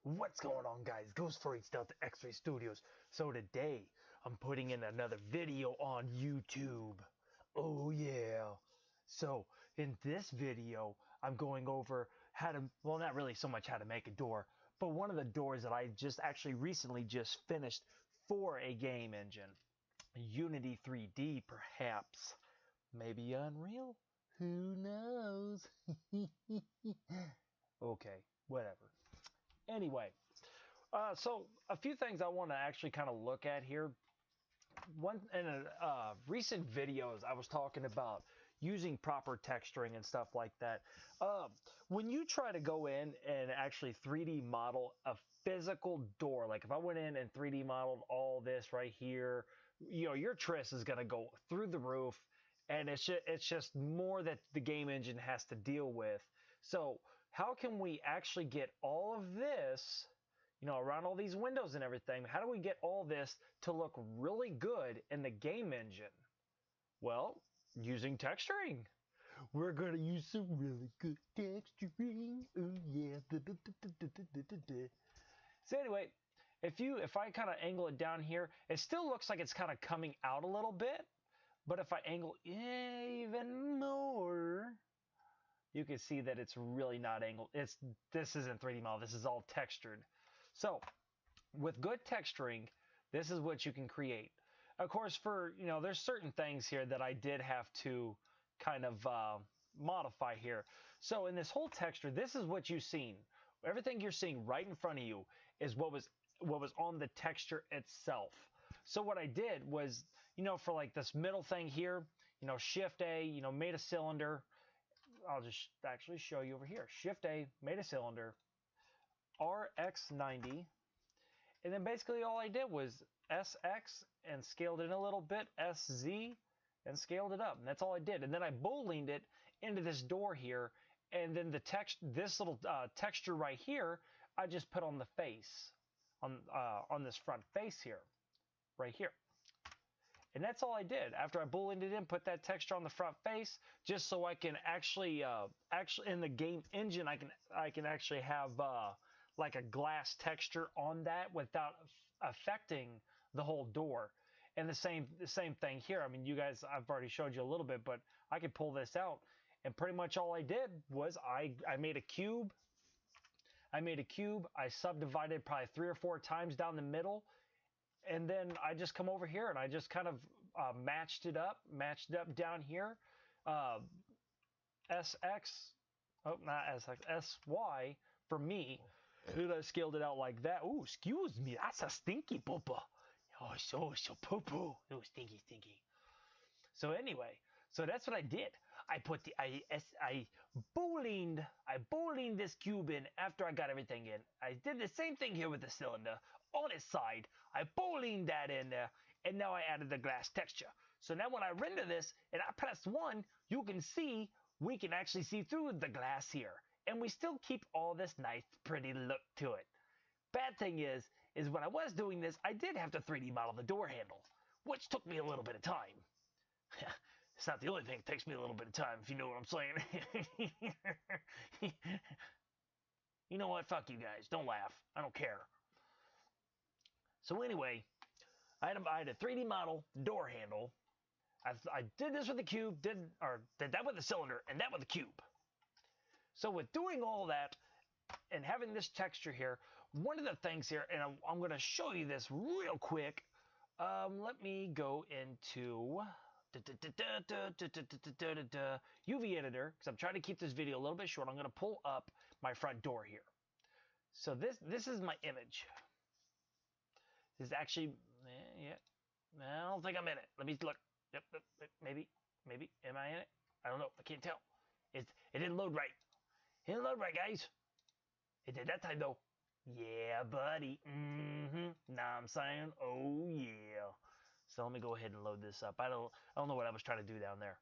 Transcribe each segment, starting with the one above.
What's going on, guys? Ghost for H Delta X-Ray Studios. So today I'm putting in another video on YouTube. Oh yeah. So in this video I'm going over how to, well, not really so much how to make a door, but one of the doors that I just actually recently just finished for a game engine. Unity 3D perhaps. Maybe Unreal? Who knows? Okay, whatever. Anyway, so a few things I want to actually kind of look at here. One in a recent videos, I was talking about using proper texturing and stuff like that. When you try to go in and actually 3D model a physical door, like if I went in and 3D modeled all this right here, you know, your tris is going to go through the roof, and it's just more that the game engine has to deal with. So how can we actually get all of this, you know, around all these windows and everything? How do we get all this to look really good in the game engine? Well, using texturing. We're going to use some really good texturing. Oh yeah. So anyway, if I kind of angle it down here, it still looks like it's kind of coming out a little bit. But if I angle even more, you can see that it's really not angled. This isn't 3D model. This is all textured. So with good texturing, this is what you can create. Of course, there's certain things here that I did have to kind of modify here. So in this whole texture, this is what you've seen. Everything you're seeing right in front of you is what was on the texture itself. So what I did was, for like this middle thing here, Shift A, made a cylinder. I'll just actually show you over here. Shift A, made a cylinder, RX90, and then basically all I did was SX and scaled it in a little bit, SZ and scaled it up, and that's all I did. And then I booleaned it into this door here, and then this little texture right here, I just put on the face, on this front face here, right here. And that's all I did. After I booleaned it in, put that texture on the front face, just so I can actually in the game engine, I can actually have like a glass texture on that without affecting the whole door. And the same thing here. I mean, you guys, I've already showed you a little bit, but I could pull this out, and pretty much all I did was I made a cube. I subdivided probably 3 or 4 times down the middle. And then I just come over here and I just kind of matched it up down here. SX, oh, not SX, SY for me. And I scaled it out like that. Oh, excuse me, that's a stinky poopa. Oh, so poo-poo. Oh, stinky. So anyway, so that's what I did. I booleaned this cube in after I got everything in. I did the same thing here with the cylinder. On its side, I booleaned that in there, and now I added the glass texture. So now when I render this and I press 1, you can see we can actually see through the glass here. And we still keep all this nice, pretty look to it. Bad thing is when I was doing this, I did have to 3D model the door handle, which took me a little bit of time. It's not the only thing that takes me a little bit of time, if you know what I'm saying. You know what? Fuck you guys. Don't laugh. I don't care. So anyway, I had a 3D model the door handle. I did this with the cube, did that with the cylinder, and that with the cube. So with doing all that and having this texture here, one of the things here, and I'm going to show you this real quick. Let me go into UV editor, because I'm trying to keep this video a little bit short. I'm going to pull up my front door here. So this is my image. This is actually, yeah, I don't think I'm in it. Let me look. Yep, maybe. Am I in it? I don't know. I can't tell. It didn't load right. It didn't load right, guys. It did that time though. Yeah, buddy. Nah, I'm saying, oh yeah. So let me go ahead and load this up. I don't know what I was trying to do down there.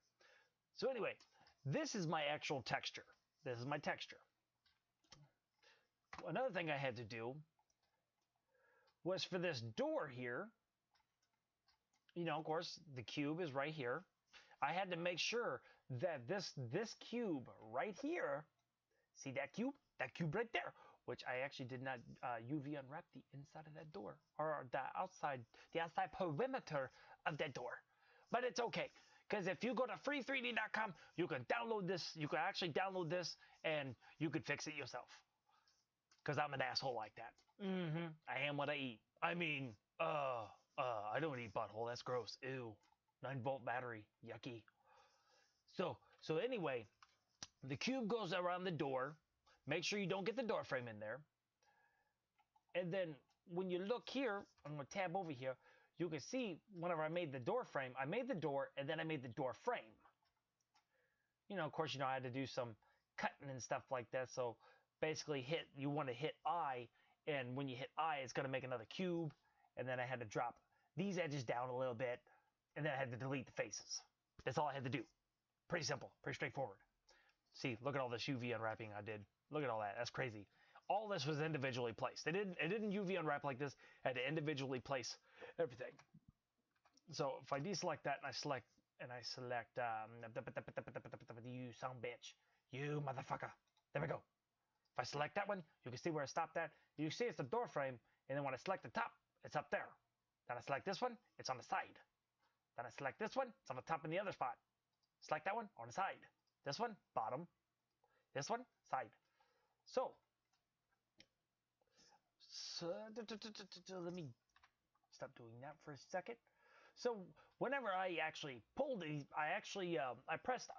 So anyway, this is my actual texture. This is my texture. Another thing I had to do was for this door here, of course, the cube is right here. I had to make sure that this cube right here, see that cube? That cube right there which I actually did not UV unwrap the inside of that door, or the outside perimeter of that door. But it's okay, because if you go to free3d.com, you can download this. You can actually download this, and you could fix it yourself. Because I'm an asshole like that. I am what I eat. I mean, I don't eat butthole. That's gross. Ew. 9-volt battery. Yucky. So anyway, the cube goes around the door. Make sure you don't get the door frame in there. And then when you look here, I'm going to tab over here. You can see whenever I made the door frame, I made the door and then I made the door frame. You know, of course, I had to do some cutting and stuff like that. So basically you want to hit I, and when you hit I, it's going to make another cube. And then I had to drop these edges down a little bit, and then I had to delete the faces. That's all I had to do. Pretty simple, pretty straightforward. See, look at all this UV unwrapping I did. Look at all that. That's crazy. All this was individually placed. It didn't UV unwrap like this. I had to individually place everything. So if I deselect that and I select you son bitch, you motherfucker. There we go. If I select that one, you can see where I stopped at. You see it's the door frame, and then when I select the top, it's up there. Then I select this one, it's on the side. Then I select this one, it's on the top in the other spot. Select that one on the side. This one, bottom. This one, side. So let me stop doing that for a second. So whenever I actually pulled these, I pressed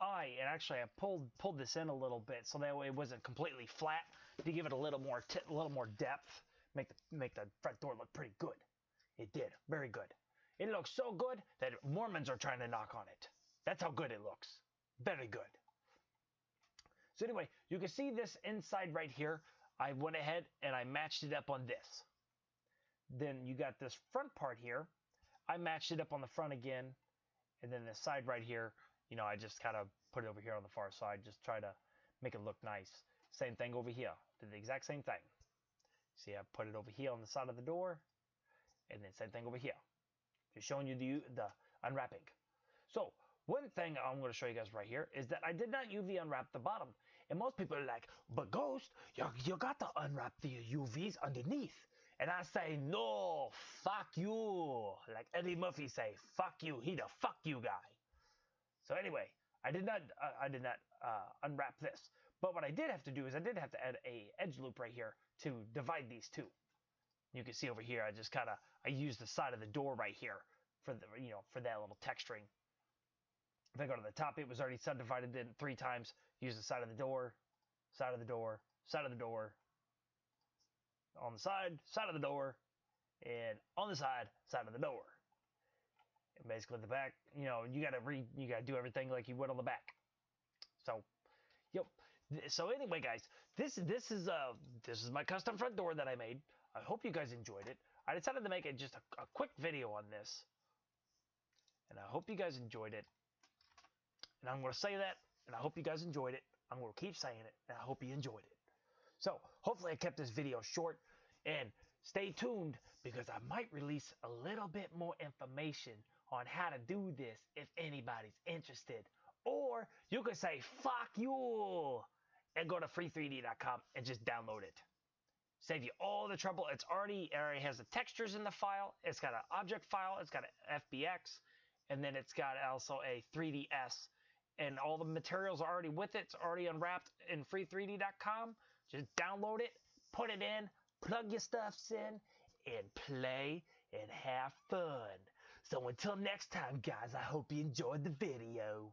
I, and actually I pulled this in a little bit so that way it wasn't completely flat, to give it a little more depth, make the front door look pretty good. It did very good. It looks so good that Mormons are trying to knock on it. That's how good it looks. Very good. So anyway, you can see this inside right here. I went ahead and I matched it up on this. Then you got this front part here. I matched it up on the front again. And then the side right here, I just kind of put it over here on the far side. Just try to make it look nice. Same thing over here. Did the exact same thing. See, I put it over here on the side of the door. And then same thing over here. Just showing you the unwrapping. So one thing I'm going to show you guys right here is that I did not UV unwrap the bottom. And most people are like, but Ghost, you got to unwrap the UVs underneath. And I say, no, fuck you. Like Eddie Murphy say, fuck you. He the fuck you guy. So anyway, I did not unwrap this. But what I did have to do is I did have to add a edge loop right here to divide these two. You can see over here, I used the side of the door right here for for that little texturing. If I go to the top, it was already subdivided in 3 times. Use the side of the door, side of the door, side of the door, on the side of the door, and on the side of the door. And basically the back, you gotta do everything like you would on the back. So, yep. So anyway, guys, this is my custom front door that I made. I hope you guys enjoyed it. I decided to make it just a quick video on this, and I hope you guys enjoyed it. And I'm going to say that, and I hope you guys enjoyed it. I'm going to keep saying it, and I hope you enjoyed it. So hopefully I kept this video short, and stay tuned because I might release a little bit more information on how to do this if anybody's interested. Or you could say, fuck you, and go to free3d.com and just download it. Save you all the trouble. It already has the textures in the file. It's got an object file. It's got an FBX. And then it's got also a 3ds. And all the materials are already with it. It's already unwrapped in free3d.com. Just download it, put it in, plug your stuffs in, and play and have fun. So until next time, guys, I hope you enjoyed the video.